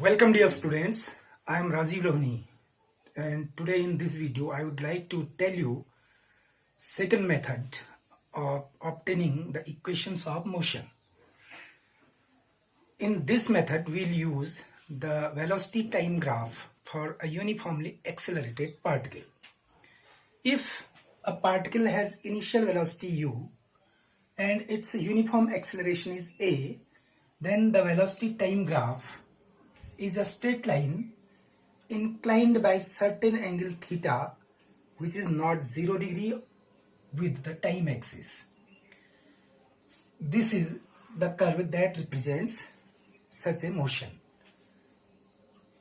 Welcome dear students, I am Rajiv Lohni and today in this video I would like to tell you second method of obtaining the equations of motion. In this method we'll use the velocity time graph for a uniformly accelerated particle. If a particle has initial velocity u and its uniform acceleration is a, then the velocity time graph is a straight line inclined by certain angle theta, which is not 0 degree with the time axis. This is the curve that represents such a motion.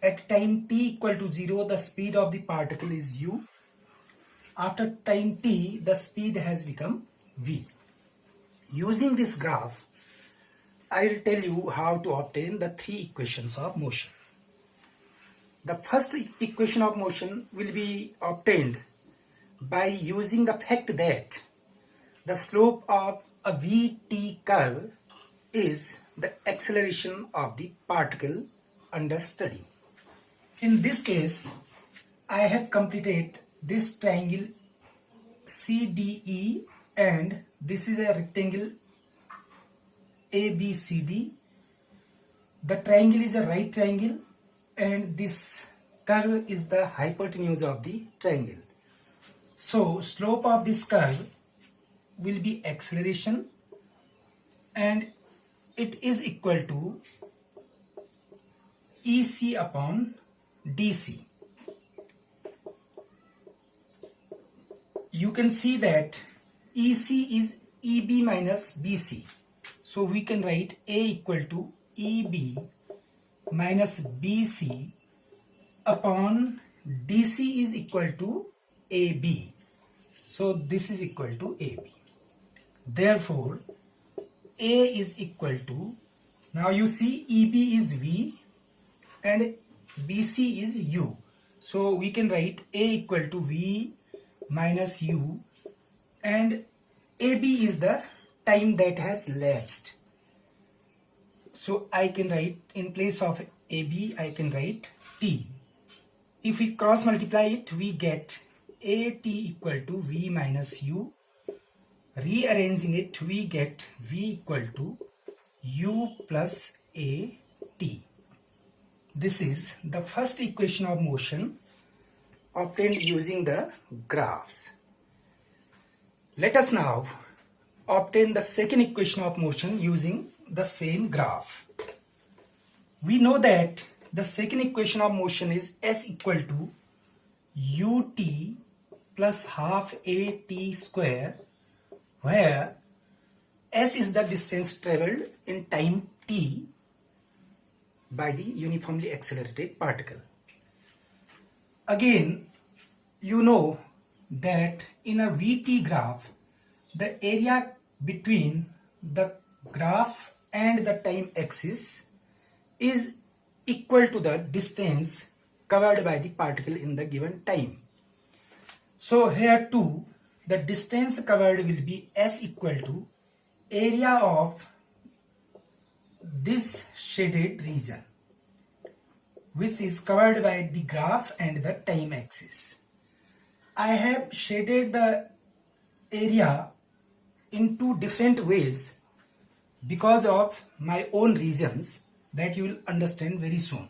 At time t equal to 0, the speed of the particle is u. After time t, the speed has become v. Using this graph, I will tell you how to obtain the three equations of motion. The first equation of motion will be obtained by using the fact that the slope of a Vt curve is the acceleration of the particle under study. In this case, I have completed this triangle CDE and this is a rectangle ABCD. The triangle is a right triangle and this curve is the hypotenuse of the triangle. So slope of this curve will be acceleration and it is equal to EC upon DC. You can see that EC is EB minus BC. So we can write A equal to EB minus BC upon DC is equal to AB. So this is equal to AB. Therefore, A is equal to, now you see EB is V and BC is U. So we can write A equal to V minus U and AB is the time that has lapsed. So I can write in place of AB, I can write T. If we cross multiply it, we get AT equal to V minus U. Rearranging it, we get V equal to U plus AT. This is the first equation of motion obtained using the graphs. Let us now obtain the second equation of motion using the same graph. We know that the second equation of motion is S equal to ut plus half at square, where S is the distance traveled in time t by the uniformly accelerated particle. Again, you know that in a Vt graph, the area between the graph and the time axis is equal to the distance covered by the particle in the given time. So here too, the distance covered will be S equal to area of this shaded region, which is covered by the graph and the time axis. I have shaded the area in two different ways because of my own reasons that you will understand very soon.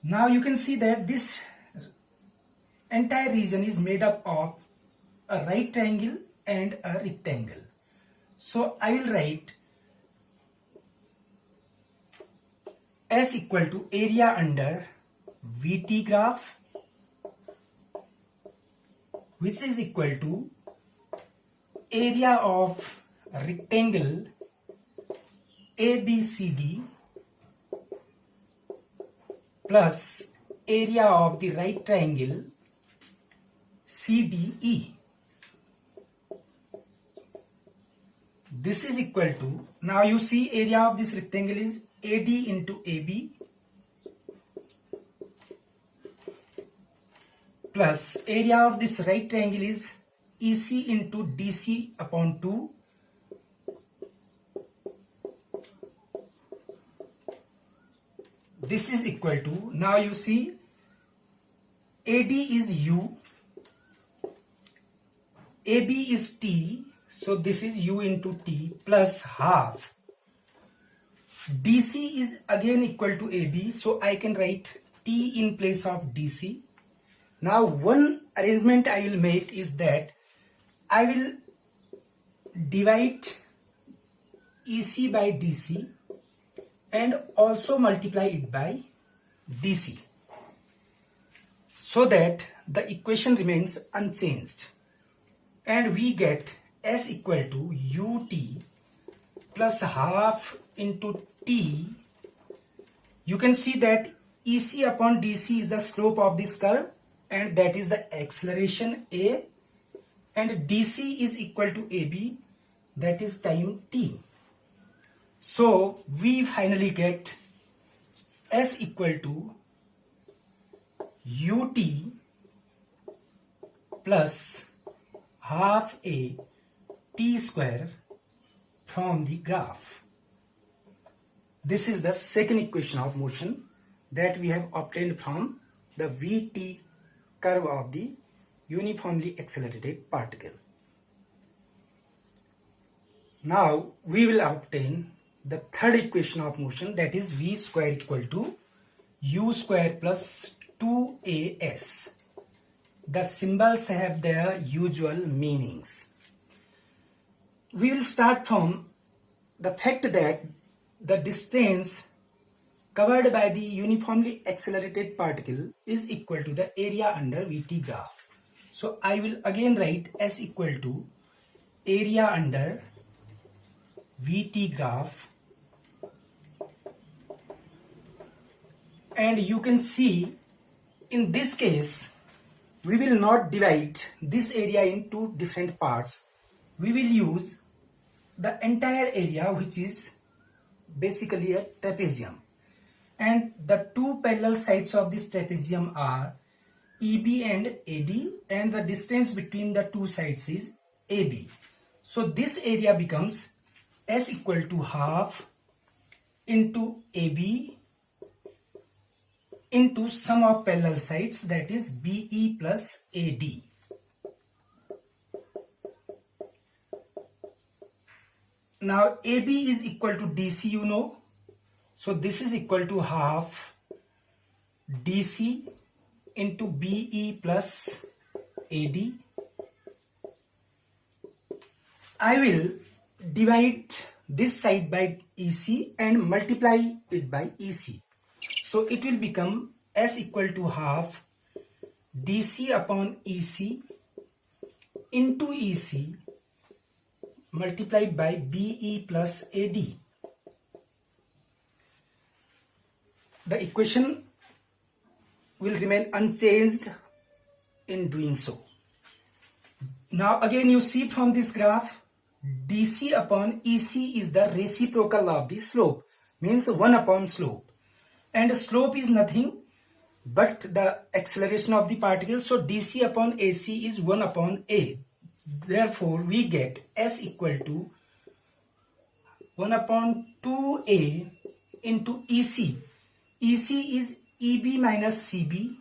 Now you can see that this entire region is made up of a right triangle and a rectangle. So I will write S equal to area under Vt graph, which is equal to area of rectangle ABCD plus area of the right triangle CDE. This is equal to, now you see area of this rectangle is AD into AB plus area of this right triangle is EC into DC upon 2 this is equal to, now you see AD is U, AB is T, so this is U into T plus half. DC is again equal to AB, so I can write T in place of DC. Now one arrangement I will make is that I will divide EC by DC and also multiply it by DC, so that the equation remains unchanged, and we get S equal to UT plus half into T. You can see that EC upon DC is the slope of this curve, and that is the acceleration A, and DC is equal to AB, that is time T. So we finally get S equal to UT plus half A T square from the graph. This is the second equation of motion that we have obtained from the Vt curve of the uniformly accelerated particle. Now we will obtain the third equation of motion, that is V square equal to U square plus 2AS. The symbols have their usual meanings. We will start from the fact that the distance covered by the uniformly accelerated particle is equal to the area under Vt graph. So I will again write S equal to area under Vt graph, and you can see in this case we will not divide this area into different parts. We will use the entire area, which is basically a trapezium, and the two parallel sides of this trapezium are EB and AD, and the distance between the two sides is AB. So this area becomes S equal to half into AB into sum of parallel sides, that is BE plus AD. Now AB is equal to DC, you know, so this is equal to half DC into BE plus AD. I will divide this side by EC and multiply it by EC. So it will become S equal to half DC upon EC into EC multiplied by BE plus AD. The equation will remain unchanged in doing so. Now again you see from this graph, DC upon EC is the reciprocal of the slope, means 1 upon slope, and slope is nothing but the acceleration of the particle, so DC upon AC is 1 upon A. Therefore we get S equal to 1 upon 2A into EC. EC is EB minus CB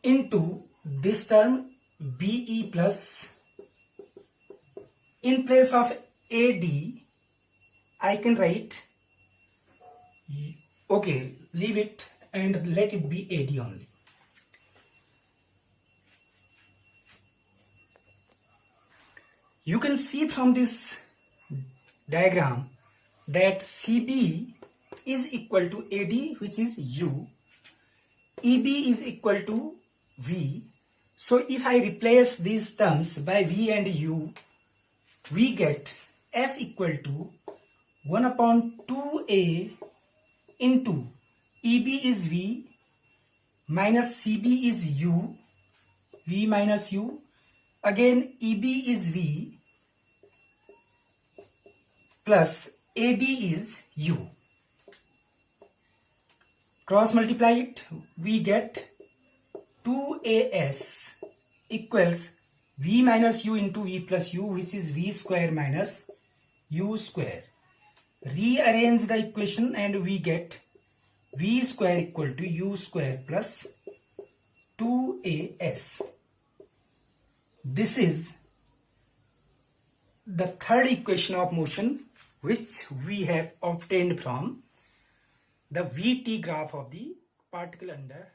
into this term BE plus, in place of AD I can write, okay, leave it and let it be AD only. You can see from this diagram that CB is equal to AD, which is U, EB is equal to V. So if I replace these terms by V and U, we get S equal to 1 upon 2A into EB is V minus CB is U, V minus U, again EB is V plus AD is U. Cross multiply it, we get 2AS equals V minus U into V plus U, which is V square minus u square. Rearrange the equation and we get v square equal to u square plus 2as. This is the third equation of motion which we have obtained from the Vt graph of the particle under